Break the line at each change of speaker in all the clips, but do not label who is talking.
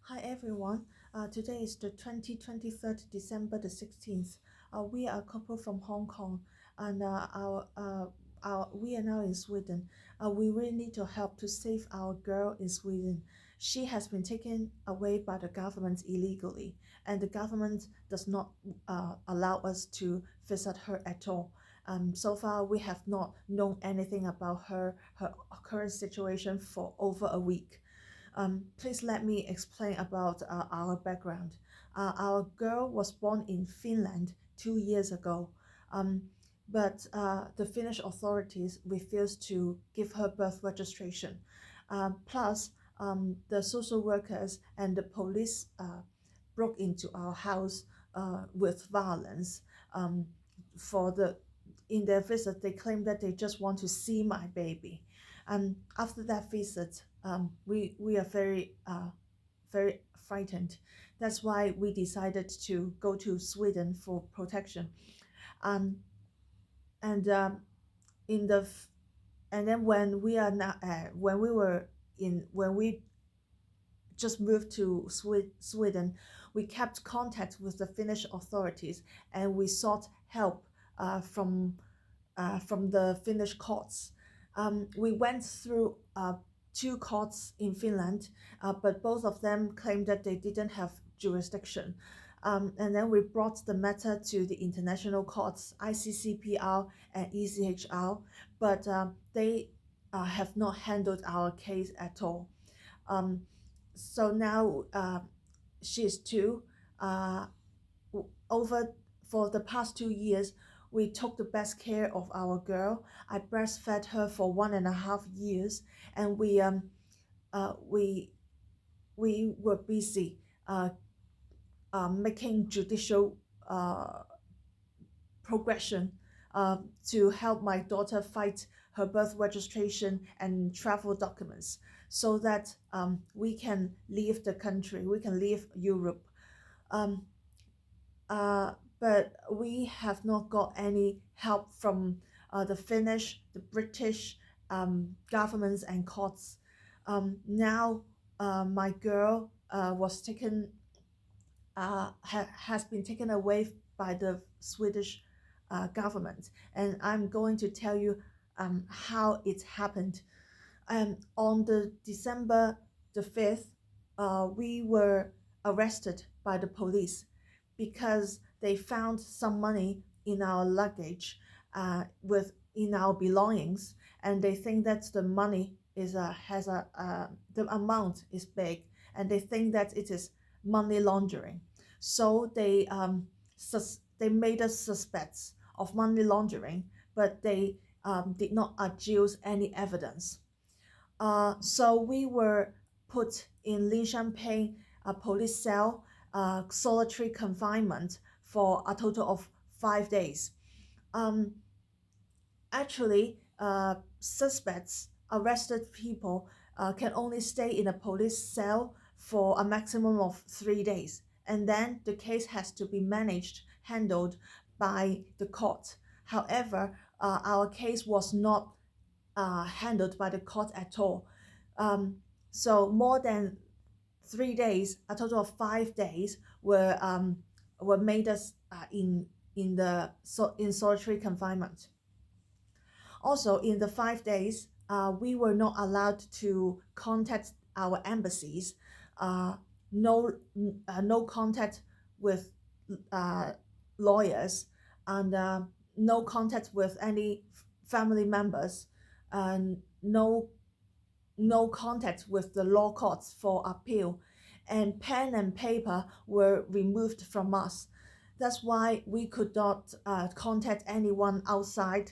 Hi everyone. Today is the 23rd December the 16th. We are a couple from Hong Kong, and we are now in Sweden. We really need your help to save our girl in Sweden. She has been taken away by the government illegally, and the government does not allow us to visit her at all. So far, we have not known anything about her current situation for over a week. Please let me explain about our background. Our girl was born in Finland 2 years ago, um, but the Finnish authorities refused to give her birth registration. Plus, the social workers and the police broke into our house with violence. Um, for the In their visit, they claimed that they just want to see my baby. And after that visit, we are very frightened. That's why we decided to go to Sweden for protection. Um, and in the f- and then when we are not when we were in when we just moved to Sweden, we kept contact with the Finnish authorities and we sought help from the Finnish courts. We went through two courts in Finland, but both of them claimed that they didn't have jurisdiction. And then we brought the matter to the international courts, ICCPR and ECHR, but they have not handled our case at all. Um, so now she's two. Uh, Over for the past 2 years, we took the best care of our girl. I breastfed her for 1.5 years, and uh, we we were busy making judicial uh, progression to help my daughter fight her birth registration and travel documents, so that we can leave the country, we can leave Europe. Um, but we have not got any help from the Finnish, the British governments and courts. Now, my girl has been taken away by the Swedish government, and I'm going to tell you how it happened. On the December the 5th, we were arrested by the police because they found some money in our luggage, with in our belongings, and they think that the money is has a the amount is big, and they think that it is money laundering. So they made us suspects of money laundering, but they did not adduce any evidence. So we were put in Lin Champagne police cell, solitary confinement for a total of 5 days. Um, Actually, suspects, arrested people, can only stay in a police cell for a maximum of 3 days, and then the case has to be handled by the court. However, our case was not handled by the court at all. Um, so more than 3 days, a total of 5 days, were made us in solitary confinement. Also, in the 5 days, we were not allowed to contact our embassies. Uh, no contact with uh, lawyers, and no contact with any family members, and no contact with the law courts for appeal, and pen and paper were removed from us. That's why we could not contact anyone outside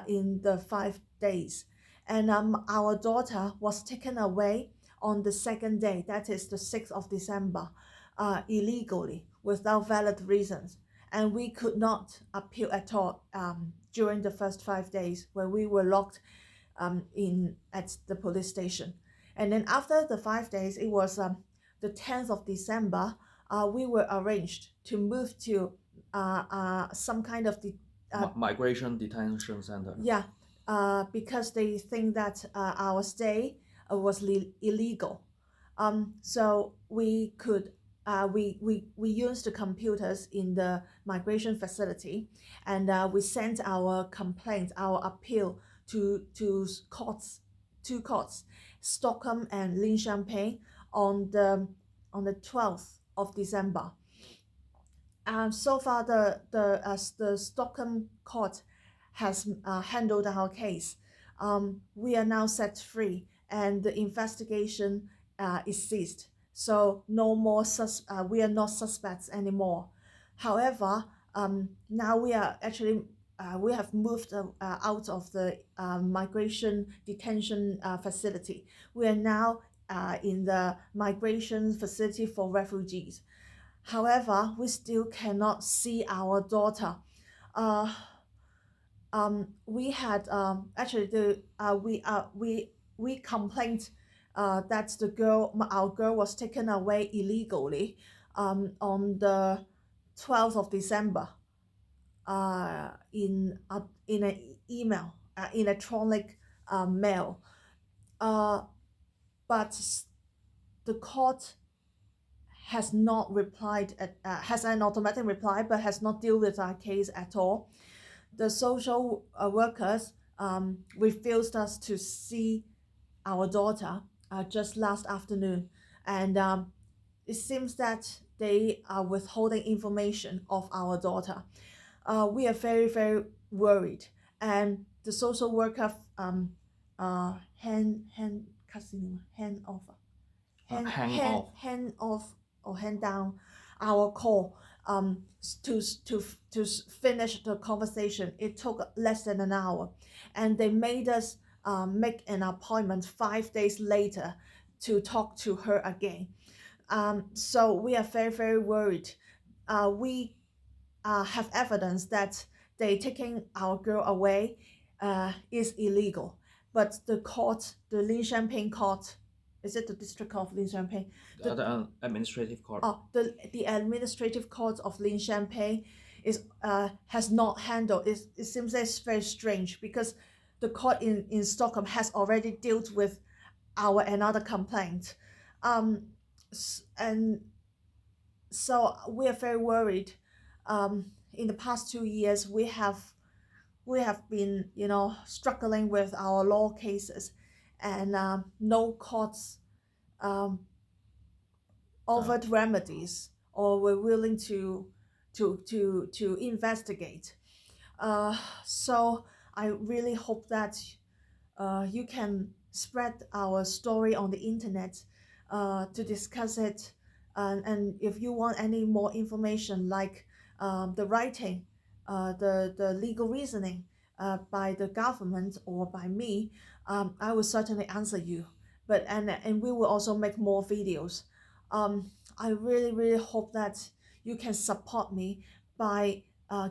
in the 5 days. And our daughter was taken away on the second day, that is the 6th of December, illegally, without valid reasons. And we could not appeal at all during the first 5 days, where we were locked in at the police station. And then after the 5 days, it was the 10th of December, we were arranged to move to some kind of
Migration detention center.
yeah, because they think that our stay was illegal. So we could we used the computers in the migration facility, and we sent our complaint, our appeal to courts, two courts, Stockholm and Linköping, on the 12th of December. So far, the Stockholm court has handled our case. We are now set free, and the investigation is ceased. So no more we are not suspects anymore. However, now we are actually we have moved out of the migration detention facility. We are now in the migration facility for refugees. However, we still cannot see our daughter. Uh, we had actually we complained that our girl was taken away illegally on the 12th of December in an email, electronic mail. But the court has not replied has an automatic reply, but has not dealt with our case at all. The social workers refused us to see our daughter just last afternoon, and it seems that they are withholding information of our daughter. We are very, very worried, and the social worker hand off
Hang off.
hand off or hand down our call to finish the conversation. It took less than an hour, and they made us make an appointment 5 days later to talk to her again. So we are very, very worried. We have evidence that they taking our girl away is illegal, but the court, the Linköping court, is it the district court of Linköping?
The administrative court.
The administrative court of Linköping is has not handled it. It seems that it's very strange because the court in Stockholm has already dealt with our another complaint, and so we are very worried. In the past 2 years, we have been struggling with our law cases, and no courts offered remedies or were willing to investigate. So I really hope that you can spread our story on the internet to discuss it, and if you want any more information like the writing, the legal reasoning by the government or by me, I will certainly answer you. But and we will also make more videos. I really, really hope that you can support me by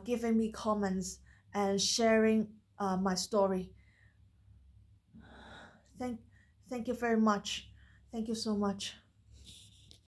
giving me comments and sharing my story. Thank you very much. Thank you so much.